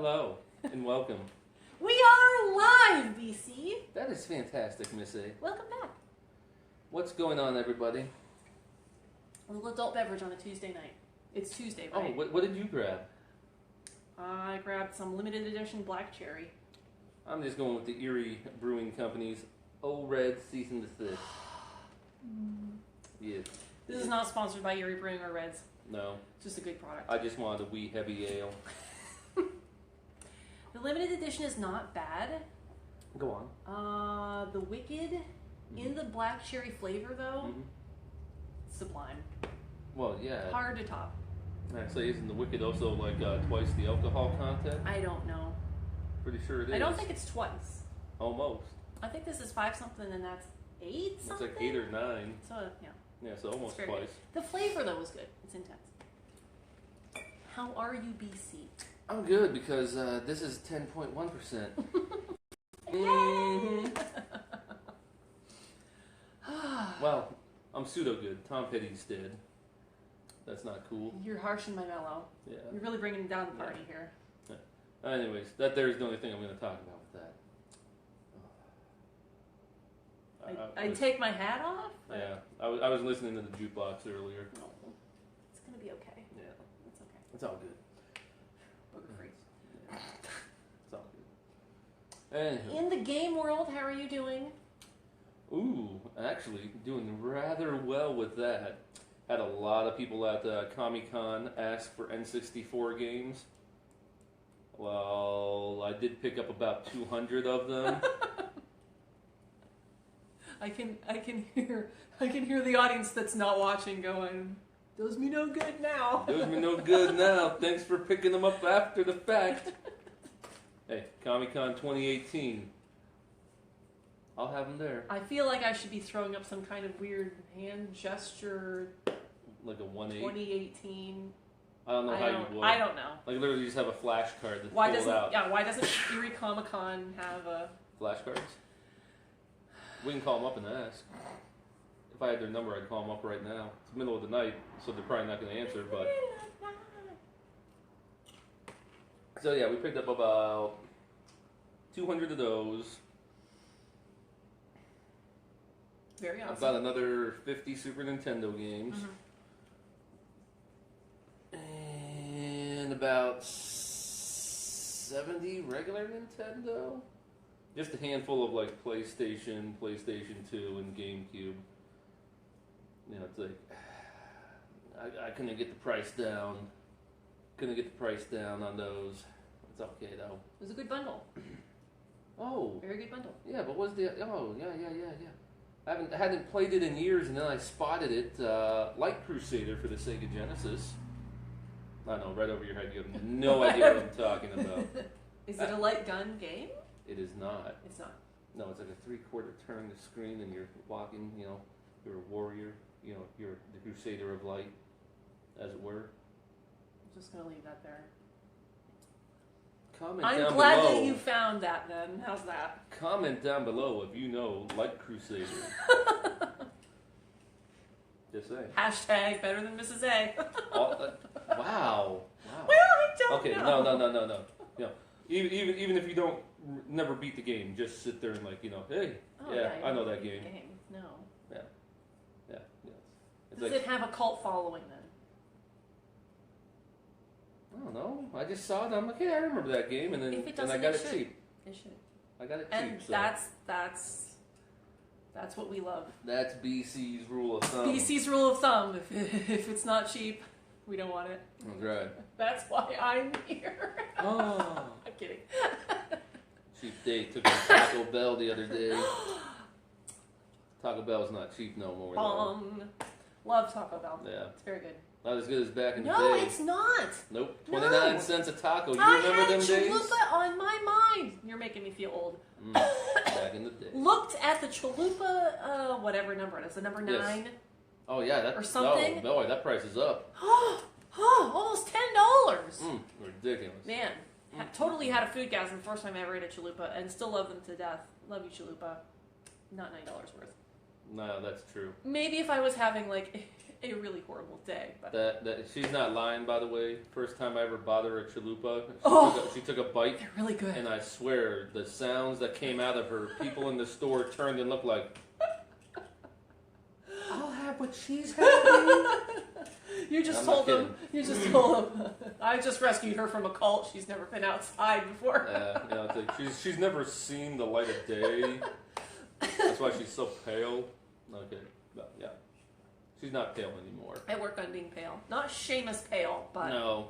Hello, and welcome. We are live, BC. That is fantastic, Miss A. Welcome back. What's going on, everybody? A little adult beverage on a Tuesday night. It's Tuesday, Oh, right? what did you grab? I grabbed some limited edition black cherry. I'm just going with the Erie Brewing Company's Old Red Season to Thick. Yeah. This is not sponsored by Erie Brewing or Reds. No. It's just a good product. I just wanted a wee heavy ale. The limited edition is not bad. Go on. The Wicked in the black cherry flavor, though, sublime. Well, yeah. Hard to top. Actually, isn't the Wicked also like twice the alcohol content? I don't know. Pretty sure it is. I don't think it's twice. Almost. I think this is 5 something and that's 8 something. It's like 8 or 9. So, yeah. Yeah, so almost It's very twice. good. The flavor, though, was good. It's intense. How are you, BC? I'm good because this is 10.1%. Well, I'm pseudo good. Tom Petty's dead. That's not cool. You're harsh in my mellow. Yeah. You're really bringing down the party here. Anyways, there's the only thing I'm going to talk about with that. I take my hat off? Yeah. I was listening to the jukebox earlier. No. It's going to be okay. Yeah. It's okay. It's all good. Booger free. Yeah. It's all good. Anywho. In the game world, how are you doing? Ooh, actually doing rather well with that. Had a lot of people at Comic-Con ask for N64 games. Well, I did pick up about 200 of them. I can hear the audience that's not watching going, does me no good now. Does me no good now. Thanks for picking them up after the fact. Hey, Comic-Con 2018. I'll have them there. I feel like I should be throwing up some kind of weird hand gesture. Like a 1/8. 2018. I don't know how you would. I don't know. Like literally just have a flash card that Why fills doesn't out. Why doesn't Erie Comic Con have a Flashcards? We can call them up and ask. If I had their number, I'd call them up right now. It's the middle of the night, so they're probably not going to answer, but... So yeah, we picked up about 200 of those. Very awesome. About another 50 Super Nintendo games. And about 70 regular Nintendo. Just a handful of like PlayStation 2, and GameCube. You know, it's like I couldn't get the price down. Couldn't get the price down on those. It's okay though. It was a good bundle. Oh, Very good bundle. yeah, but what's the? Oh, yeah. I hadn't played it in years, and then I spotted it. Light Crusader for the Sega Genesis. I know, right over your head. You have no idea what I'm talking about. Is it a light gun game? It is not. It's not. No, it's like a 3/4 turn the screen, and you're walking. You know, you're a warrior. You know, you're the Crusader of Light, as it were. I'm just gonna leave that there. Comment I'm down glad below. that you found that. Then how's that? Comment down below if you know Light Crusader. Just saying. Hashtag better than Mrs. A. Wow. Well, I don't Okay, know. no. You know, even if you don't never beat the game, just sit there and like, you know, hey, Oh, yeah, I know you that beat game. the No. Yeah. It's Does like, it have a cult following then? I don't know. I just saw it. I'm like, hey, I remember that game, and then If it and I doesn't, got it it should. cheap. It should. I got it And cheap. So that's what we love. that's BC's rule of thumb. BC's rule of thumb: if it's not cheap, we don't want it. That's right. That's why I'm here. Oh. I'm kidding. Cheap date. Took a Taco Bell the other day. Taco Bell's not cheap no more. Though. Love Taco Bell. Yeah. It's very good. Not as good as back in the No, day. it's not. Nope. No. 29 cents a taco. You I remember had them days? chalupa on my mind. You're making me feel old. Back in the day. Looked at the chalupa, whatever number it is, the number 9. Yes. Oh yeah, that Or something. No, that price is up. Almost $10. Ridiculous. Man, totally had a food gas the first time I ever ate a chalupa, and still love them to death. Love you, chalupa. Not $9 worth. No, that's true. Maybe if I was having like a really horrible day. But That she's not lying, by the way. First time I ever bought her a chalupa, she took a bite, they're really good. and I swear the sounds that came out of her, people in the store turned and looked like, "I'll have what she's having." You just I'm told not them. You just told them. I just rescued her from a cult. She's never been outside before. It's like she's never seen the light of day. That's why she's so pale. Okay, but yeah, she's not pale anymore. I work on being pale, not Sheamus pale, but No,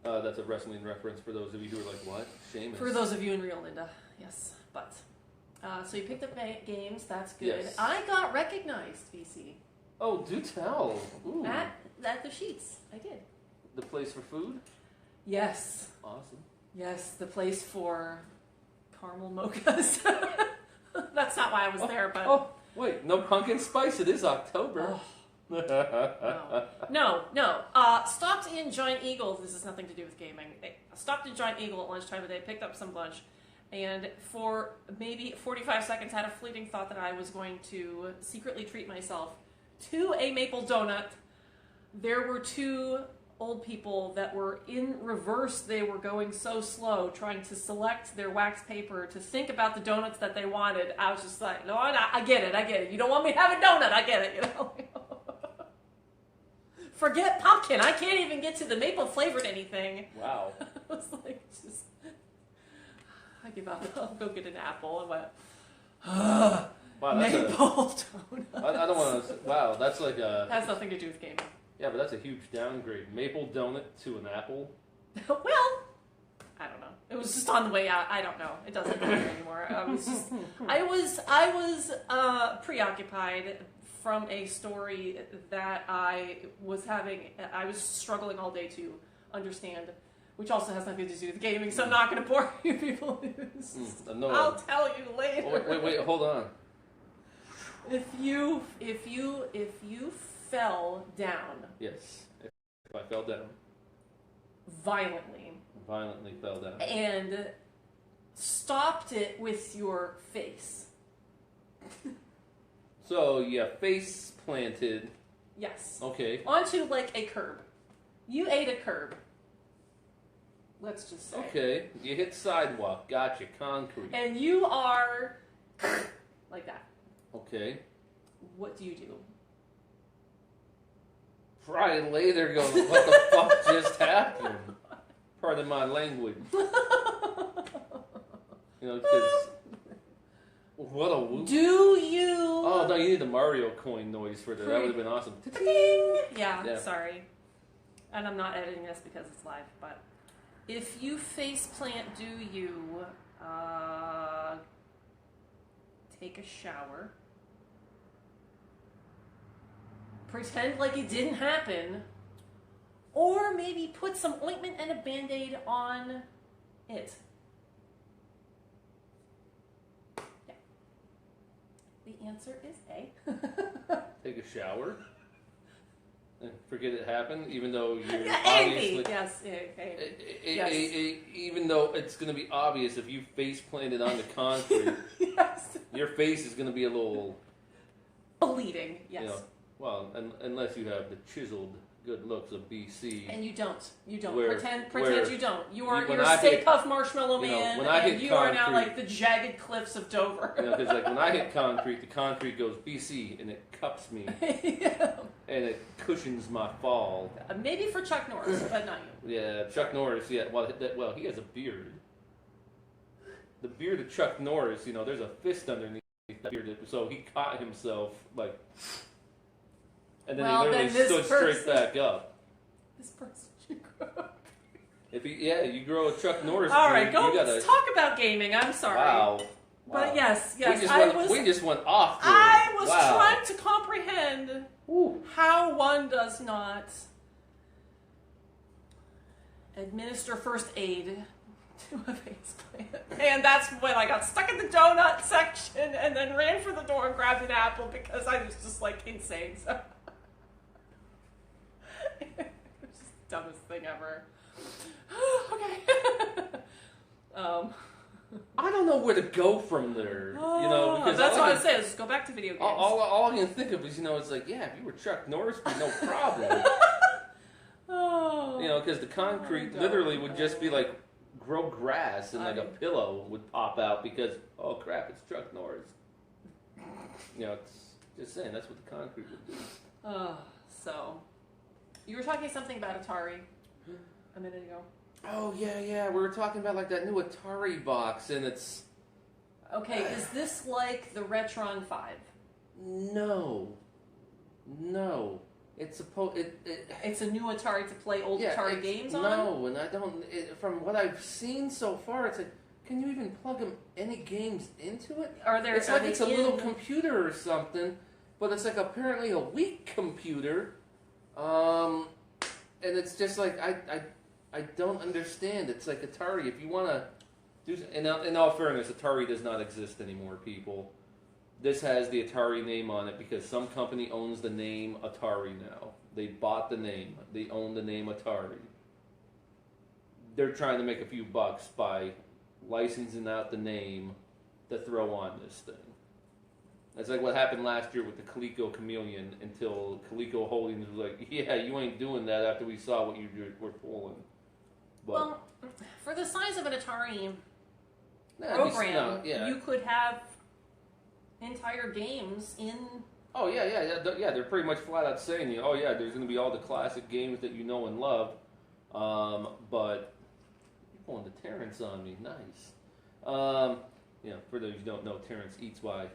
that's a wrestling reference for those of you who are like, "What? Sheamus?" for those of you in Rio Linda, yes. But so you picked up games. That's good. Yes. I got recognized, VC. Oh, do tell. Ooh. At the Sheets. I did. The place for food? Yes. Awesome. Yes, the place for caramel mochas. That's not why I was there, but Wait, no pumpkin spice. It is October. No. Stopped in Giant Eagle. This has nothing to do with gaming. I stopped in Giant Eagle at lunchtime today, picked up some lunch, and for maybe 45 seconds had a fleeting thought that I was going to secretly treat myself to a maple donut. There were two old people that were in reverse. They were going so slow, trying to select their wax paper to think about the donuts that they wanted. I was just like, no, I get it. You don't want me to have a donut. I get it, you know. Forget pumpkin. I can't even get to the maple flavored anything. Wow. I was like, I give up. I'll go get an apple. And went, Wow, that's maple donut. I don't want to. Wow, that's like a. Has nothing to do with gaming. Yeah, but that's a huge downgrade. Maple donut to an apple. Well, I don't know. It was just on the way out. I don't know. It doesn't matter anymore. I was preoccupied from a story that I was having. I was struggling all day to understand, which also has nothing to do with gaming. So I'm not going to bore you people with this. No. I'll tell you later. Oh, wait, hold on. If you fell down. Yes, if I fell down. Violently Fell down. and stopped it with your face. So, yeah, face planted. Yes. Okay. Onto like a curb. You ate a curb. Let's just say. Okay. You hit sidewalk. Gotcha. Concrete. And you are like that. Okay. What do you do? Probably lay there going, what the fuck just happened? Pardon my language. Because what a whoop. Do you? Oh, no, you need the Mario coin noise for that. That would have been awesome. Yeah, sorry. And I'm not editing this because it's live, but if you faceplant, do you take a shower? Pretend like it didn't happen, or maybe put some ointment and a Band-Aid on it. Yeah. The answer is A. Take a shower and forget it happened, even though you're Yeah, obviously... yes, yes. Even though it's going to be obvious if you face planted on the concrete, Yes. your face is going to be a little... Bleeding, yes. You know, well, unless you have the chiseled good looks of BC. And you don't. Where- Pretend where you don't. You're when I Stay hit- Puft Marshmallow you know, Man, when I and hit you are now concrete- like the jagged cliffs of Dover. Because like when I hit concrete, the concrete goes BC and it cups me Yeah. and it cushions my fall. Maybe for Chuck Norris, but not you. Yeah, Chuck Norris. Yeah, well, he has a beard. The beard of Chuck Norris, there's a fist underneath that beard, so he caught himself like, and then Well, he literally then this stood person- straight back up. This person should grow. If you grow a Chuck Norris All beard, right, go. you gotta. Let's talk about gaming. I'm sorry. Wow. But Wow. yes, We just went off. There. I was Wow. trying to comprehend Ooh. how one does not administer first aid to a faceplant. And that's when I got stuck in the donut section and then ran for the door and grabbed an apple because I was just like insane. So it was just the dumbest thing ever. Okay. I don't know where to go from there. Because that's all what I I can- say. Is just go back to video games. all I can think of is, it's like, yeah, if you were Chuck Norris, it'd be no problem. Oh. Because the concrete God. literally would just be like grow grass and like a pillow would pop out because, oh crap, it's Chuck Norris. It's just saying, that's what the concrete would do. So, you were talking something about Atari a minute ago. Oh, yeah, we were talking about like that new Atari box, and it's... Okay, is this like the Retron 5? No. It's It's a new Atari to play old Atari games on? No, and I don't... from what I've seen so far, it's like, can you even plug any games into it? It's like it's a little computer or something, but it's like apparently a weak computer, and it's just like, I don't understand. It's like Atari, if you want to do... In all fairness, Atari does not exist anymore, people. This has the Atari name on it because some company owns the name Atari now. They bought the name. They own the name Atari. They're trying to make a few bucks by licensing out the name to throw on this thing. That's like what happened last year with the Coleco Chameleon until Coleco Holdings was like, yeah, you ain't doing that after we saw what you were pulling. But, well, for the size of an Atari nah, program, you could have entire games in... Oh, yeah, they're pretty much flat out saying, there's going to be all the classic games that you know and love, but you're pulling the Terrence on me, nice. For those who don't know, Terrence eats while,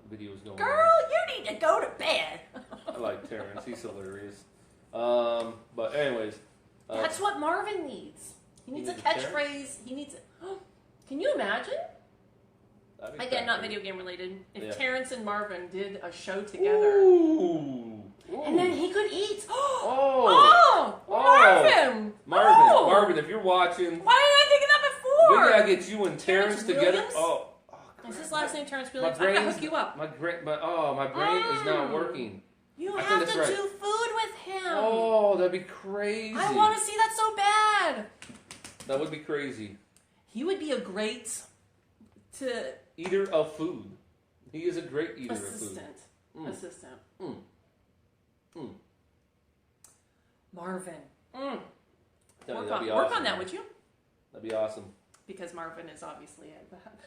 videos going Girl, on. you need to go to bed! I like Terrence, he's hilarious. But anyways... That's what Marvin needs. He needs a catchphrase, he needs... Can you imagine? Again, not video game related. If Terrence and Marvin did a show together, Ooh. and then he could eat. Marvin, if you're watching, why didn't I think of that before? We gotta get you and Terrence together. Williams? Is his last name Terrence Williams? I gotta hook you up. My brain is not working. You have to do food with him. Oh, that'd be crazy. I want to see that so bad. That would be crazy. He would be a great eater of food. He is a great eater of food. Assistant. Marvin. Work on that, would you? That'd be awesome. Because Marvin is obviously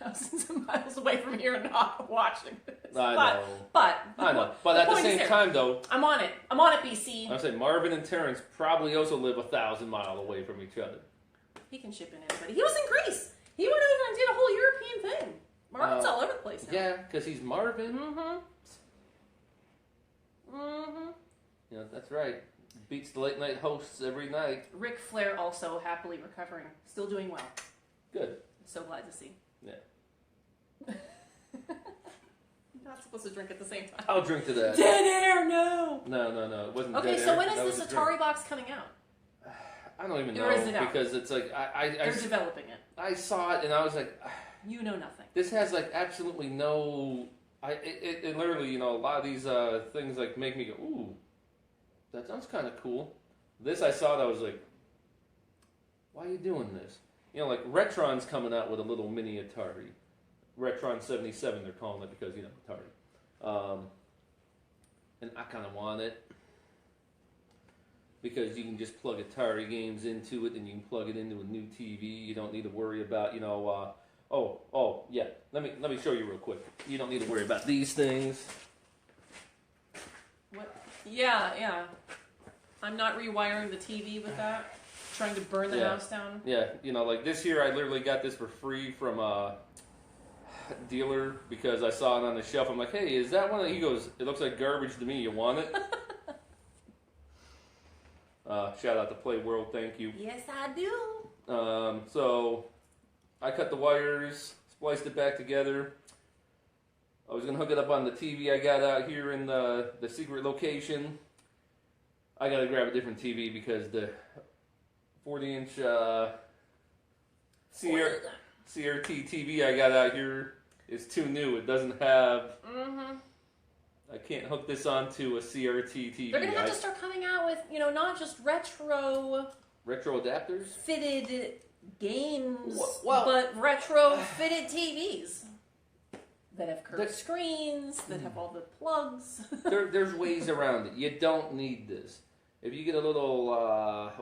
thousands of miles away from here and not watching this. I know. But at the same time, though, I'm on it. I'm on it, BC. I say Marvin and Terrence probably also live 1,000 miles away from each other. He can ship in anybody. He was in Greece. He went over and did a whole European thing. Marvin's all over the place now. Yeah, because he's Marvin. That's right. Beats the late night hosts every night. Ric Flair also happily recovering. Still doing well. Good. So glad to see. Yeah. You're not supposed to drink at the same time. I'll drink to that. Dead air, no! No. It wasn't okay, dead so air. when is this Atari box coming out? I don't even know. Or is it out? Because it's like, They're developing it. I saw it and I was like... You know nothing. This has like absolutely no... It literally, a lot of these things like make me go, ooh, that sounds kind of cool. This I saw it, I was like, why are you doing this? Like Retron's coming out with a little mini Atari. Retron 77, they're calling it because, Atari. And I kind of want it. Because you can just plug Atari games into it and you can plug it into a new TV. You don't need to worry about, yeah. Let me show you real quick. You don't need to worry about these things. What? Yeah. I'm not rewiring the TV with that. Trying to burn the house down. Yeah, like this year I literally got this for free from a dealer because I saw it on the shelf. I'm like, hey, is that one? He goes, it looks like garbage to me. You want it? Shout out to Play World, thank you. Yes, I do. So I cut the wires, spliced it back together. I was gonna hook it up on the TV I got out here in the secret location. I gotta grab a different TV because the 40-inch CRT TV I got out here is too new. It doesn't have. I can't hook this onto a CRT TV. They're gonna have to start coming out with, not just retro adapters, fitted games, Well- but retro-fitted TVs that have curved screens, that have all the plugs. There's ways around it. You don't need this. If you get a little,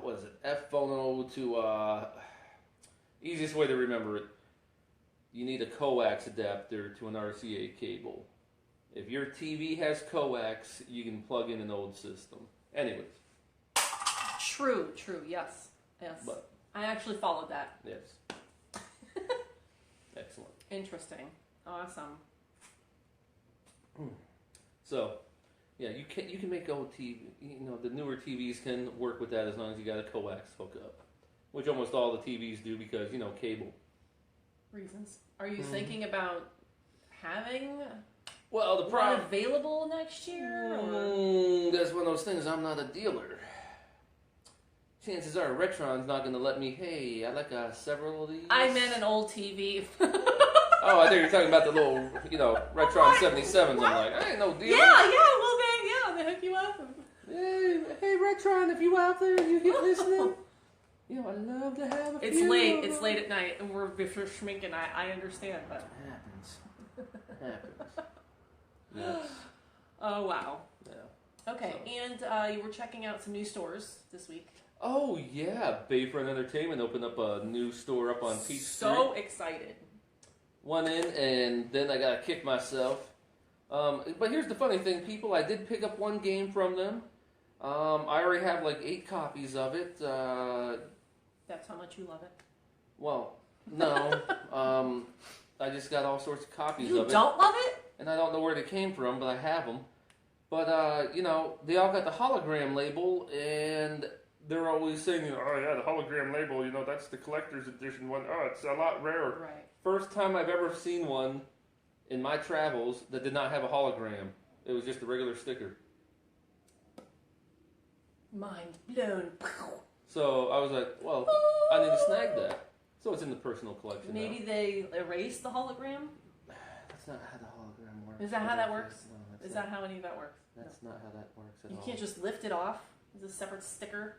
what is it, F-Phono to, easiest way to remember it, you need a coax adapter to an RCA cable. If your TV has coax, you can plug in an old system. Anyways. True, yes. But, I actually followed that. yes. Excellent. Interesting. Awesome. So, yeah, you can make old TV. The newer TVs can work with that as long as you got a coax hookup, which almost all the TVs do because cable. Reasons. Are you thinking about having Well, the one problem available next year? Or? that's one of those things. I'm not a dealer. Chances are Retron's not going to let me. Hey, I like several of these. I meant an old TV. Oh, I think you're talking about the little, Retron 77s. I'm like, I ain't no dealer. Well, they hook you up. Hey, Retron, if you out there, you keep listening. I love to have a It's few late. of It's them. late at night, and we're schminking. I understand, but Happens. Yes. oh wow. Yeah. Okay, So. and you were checking out some new stores this week. Oh yeah, Bayfront Entertainment opened up a new store up on Peach So Street. excited. Went in, and then I got to kick myself. But here's the funny thing, people. I did pick up one game from them. I already have like 8 copies of it. That's how much you love it. Well, no. I just got all sorts of copies You of it. don't love it? And I don't know where they came from, but I have them. But, they all got the hologram label, and they're always saying, oh yeah, the hologram label, that's the collector's edition one. Oh, it's a lot rarer. Right. First time I've ever seen one in my travels that did not have a hologram. It was just a regular sticker. Mind blown. So I was like, well, I need to snag that. So it's in the personal collection Maybe now. they erased the hologram? That's not how the hologram works. Is that how that works? No, that's Is not, that how any of that works? That's not how that works at You all. can't just lift it off as a separate sticker.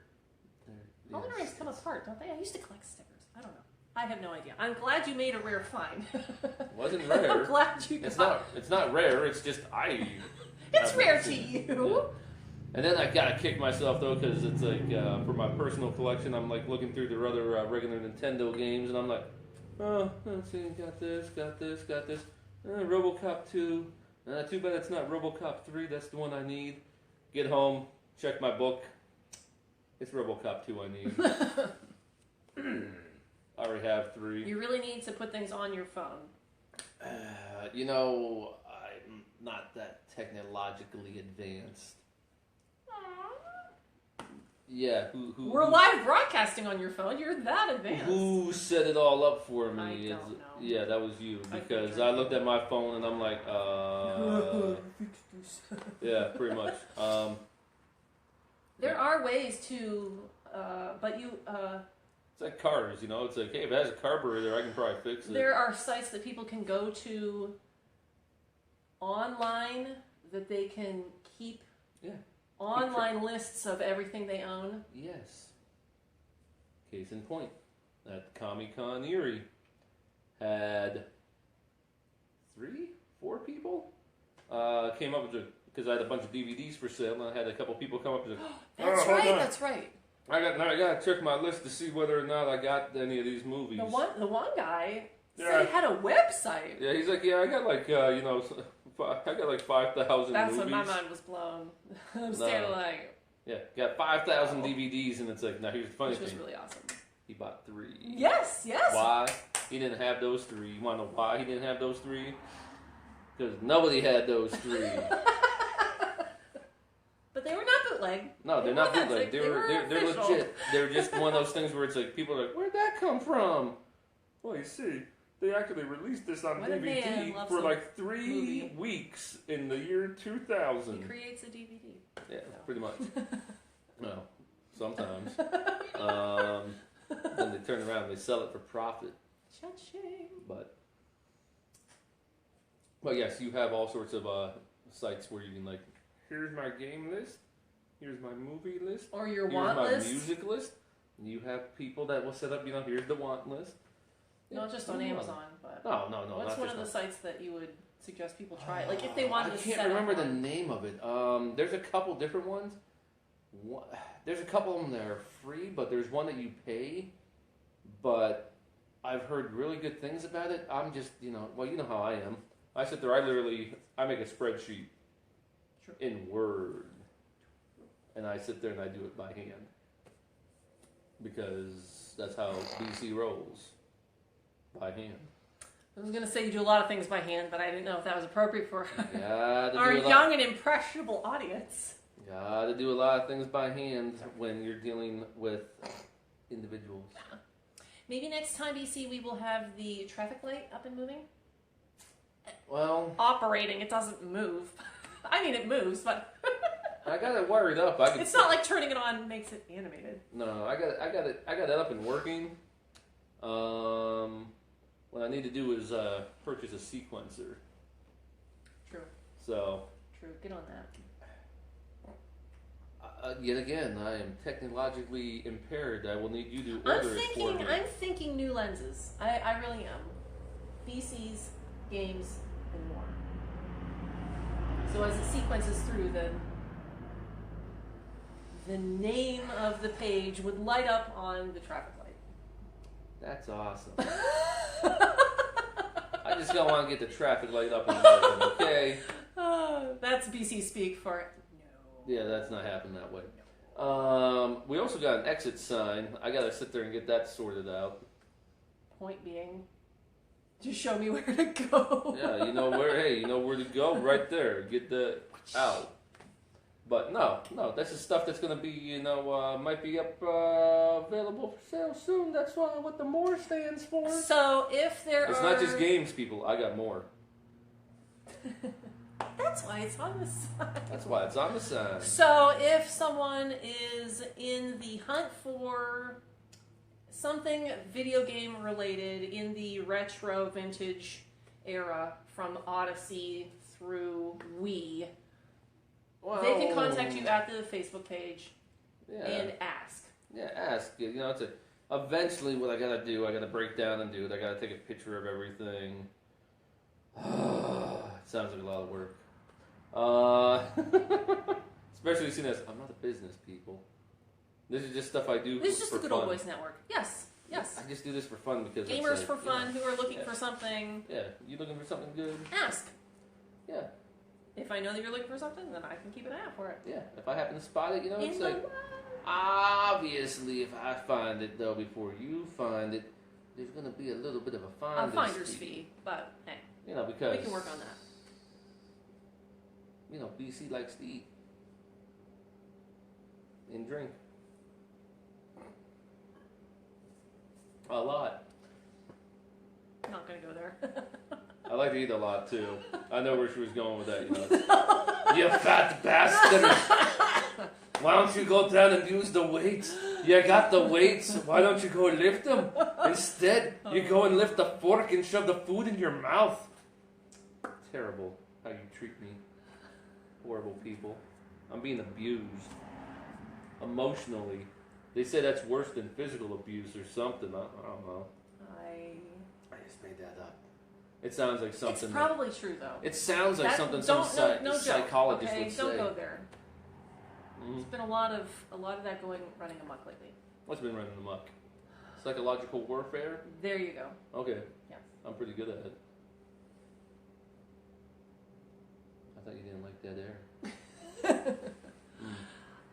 There- Holograms yes, come it's- apart, don't they? I used to collect stickers. I don't know. I have no idea. I'm glad you made a rare find. Wasn't I'm rare. glad you It's got It's not rare. It's just I. It's I've rare never to seen it. you. Yeah. And then I gotta kick myself though, because it's like for my personal collection, I'm like looking through their other regular Nintendo games, and I'm like, oh, let's see, got this. RoboCop 2. Too bad it's not RoboCop 3. That's the one I need. Get home, check my book. It's RoboCop 2 I need. I already have 3. You really need to put things on your phone. I'm not that technologically advanced. Yeah, We're live broadcasting on your phone. You're that advanced. Who set it all up for me? I don't It's- know. Yeah, that was you. I Because think I looked at my phone and I'm like, yeah, pretty much. There are ways to, but you, It's like cars, It's like, hey, if it has a carburetor, I can probably fix it. there are sites that people can go to online that they can keep Yeah. online lists of everything they own. Yes. Case in point, at Comic-Con Erie had 3-4 people came up with because I had a bunch of DVDs for sale, and I had a couple people come up and say, That's hold right. on. That's right. I gotta check my list to see whether or not I got any of these movies. The one guy said Yeah. he had a website. Yeah, he's like, yeah, I got like I got like 5,000 That's movies. when my mind was blown. I'm standing like, Yeah, got 5,000 Wow. DVDs, and it's like, now here's the funny which was thing. really awesome. He bought 3. Yes. Why? He didn't have those 3. You want to know why he didn't have those 3? Because nobody had those 3. But they were not bootleg. No, they're They not were bootleg. authentic. They're official. legit. They're just one of those things where it's like people are like, where'd that come from? Well, you see, they actually released this on When a man DVD loves for a like 3 movie. weeks in the year He 2000. creates a DVD. Yeah, No. pretty much. No, sometimes. Then they turn around and they sell it for profit. Cha-ching. But yes, you have all sorts of sites where you can like, here's my game list, here's my movie list, Or your here's want my list. music list. You have people that will set up, here's the want list. Not just on Amazon, but No. what's not one just of the sites that you would suggest people try? Like if they wanted to set I can't remember up the one. name of it. There's a couple different ones. There's a couple of them that are free, but there's one that you pay. But I've heard really good things about it. I'm just, well, you know how I am. I sit there, I make a spreadsheet Sure. in Word. And I sit there and I do it by hand. Because that's how BC rolls. By hand. I was going to say you do a lot of things by hand, but I didn't know if that was appropriate for Gotta our do a lot. young and impressionable audience. Gotta do a lot of things by hand when you're dealing with individuals. Maybe next time, BC, we will have the traffic light up and moving. Well, Operating, it doesn't move. I mean, it moves, but I got it wired up. it's not like turning it on makes it animated. No, I got it up and working. What I need to do is purchase a sequencer. True. So, Get on that. yet again, I am technologically impaired. I will need you to order it for me. I'm thinking new lenses. I really am. BC's, games, and more. So as it sequences through, the name of the page would light up on the traffic light. That's awesome. I just don't want to get the traffic light up and working, okay? That's BC speak for no. Yeah, that's not happening that way. We also got an exit sign. I gotta sit there and get that sorted out. Point being, just show me where to go. Yeah, you know where to go right there. Get the out. But no, that's the stuff that's gonna be, might be up available for sale soon. That's what the more stands for. So if It's not just games, people. I got more. That's why it's on the side. That's why it's on the sign. So if someone is in the hunt for something video game related in the retro vintage era from Odyssey through Wii, Well, they can contact you at the Facebook page Yeah. and ask. Yeah, ask. Eventually what I gotta do, I gotta break down and do it. I gotta take a picture of everything. It sounds like a lot of work. Especially seeing as I'm not a business people. This is just stuff I do This is just for the Good fun. Old Boys Network. Yes. I just do this for fun because Gamers it's like, for fun who are looking Yeah. for something, Yeah, you looking for something good? ask. Yeah, If I know that you're looking for something, then I can keep an eye out for it. yeah. If I happen to spot it, it's In the like obviously if I find it though before you find it, there's gonna be a little bit of a finder's fee, but hey, because we can work on that. BC likes to eat and drink a lot. I'm not gonna go there. I like to eat a lot too. I know where she was going with that. You fat bastard! Why don't you go down and use the weights? You got the weights. Why don't you go lift them? Instead, you go and lift the fork and shove the food in your mouth. Terrible how you treat me. Horrible people. I'm being abused. Emotionally. They say that's worse than physical abuse or something. I don't know. I just made that up. It sounds like something. It's probably true though. It sounds like something some no psychologist joke, okay? would say. Don't go there. Mm. There's been a lot of that running amok lately. What's been running amok? Psychological warfare? There you go. Okay. Yes. I'm pretty good at it. I thought you didn't like dead air.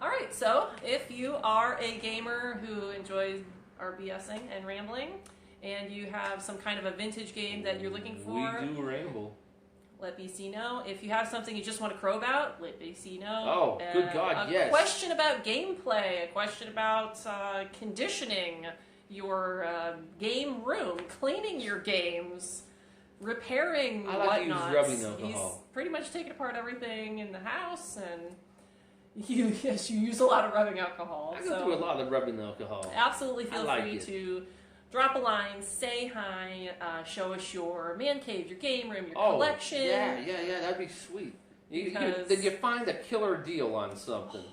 All right. So if you are a gamer who enjoys our BSing and rambling, and you have some kind of a vintage game that you're looking for, We do ramble. let BC know. If you have something you just want to crow about, let BC know. Oh, good God, yes. A question about gameplay, a question about conditioning your game room, cleaning your games, repairing I like to use whatnot. rubbing alcohol. He's pretty much taken apart everything in the house, and you use a lot of rubbing alcohol. I go through a lot of rubbing alcohol. Absolutely feel like free it. to drop a line, say hi, show us your man cave, your game room, your Oh, collection. yeah, that'd be sweet. Because- Then you find a killer deal on something.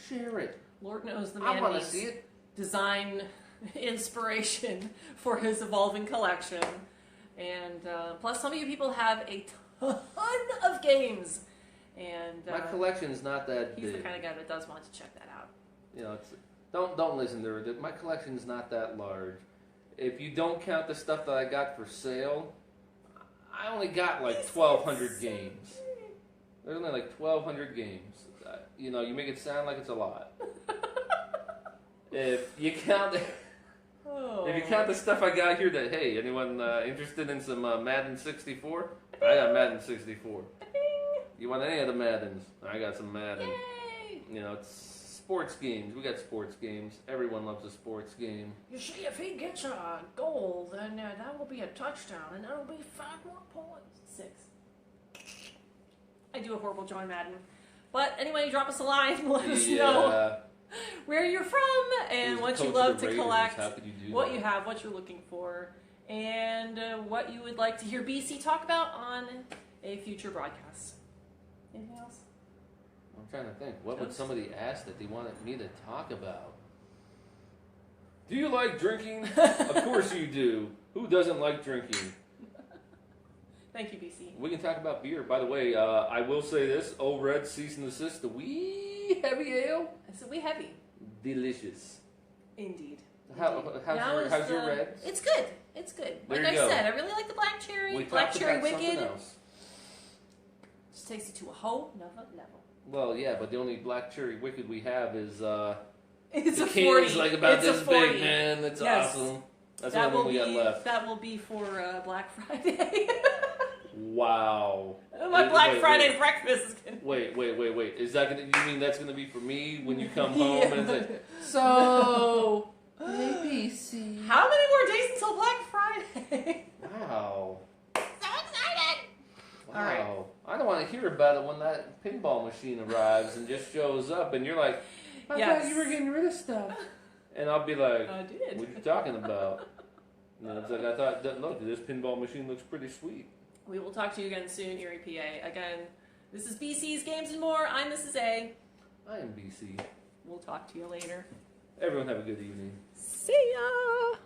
Share it. Lord knows the I man want to needs see it. design inspiration for his evolving collection. And plus, some of you people have a ton of games. And My collection is not that he's big. the kind of guy that does want to check that out. You know, don't listen to her. My collection is not that large. If you don't count the stuff that I got for sale, I only got like 1,200 games. There's only like 1,200 games. You know, you make it sound like it's a lot. If you count the stuff I got here, that hey, anyone interested in some Madden 64? I got Madden 64. You want any of the Maddens? I got some Madden. Yay! You know, it's sports games. We got sports games. Everyone loves a sports game. You see, if he gets a goal, then that will be a touchdown, and that will be 5 more points. 6. I do a horrible John Madden. But anyway, drop us a line. Let us know where you're from and what you love to collect, How could you do what that? you have, what you're looking for, and what you would like to hear BC talk about on a future broadcast. Anything else? I'm trying to think. What would somebody ask that they wanted me to talk about? Do you like drinking? Of course you do. Who doesn't like drinking? Thank you, BC. We can talk about beer. By the way, I will say this. Old Red Cease and Desist, the wee heavy ale. So we heavy. Delicious. Indeed. How's your red? It's good. It's good. There Like you I go. said, I really like the black cherry. We Black talked cherry about something wicked. else. Just takes it to a whole nother level. Well, yeah, but the only black cherry wicked we have is It's the a can 40. is like about It's a this 40. big, man. It's Yes. awesome. That's That the will only one we got be left. that will be for Black Friday. Wow. My Black Wait, Friday breakfast is gonna. Wait. Is that gonna? You mean that's gonna be for me when you come home Yeah. and it's like, so ABC. How many more days until Black Friday? Wow. So excited! Wow. All right. I don't want to hear about it when that pinball machine arrives and just shows up and you're like, I thought you were getting rid of stuff. And I'll be like, I did. what are you talking about? And it's like, I thought, look, this pinball machine looks pretty sweet. We will talk to you again soon, Erie, PA. Again, this is BC's Games and More. I'm Mrs. A. I am BC. We'll talk to you later. Everyone have a good evening. See ya!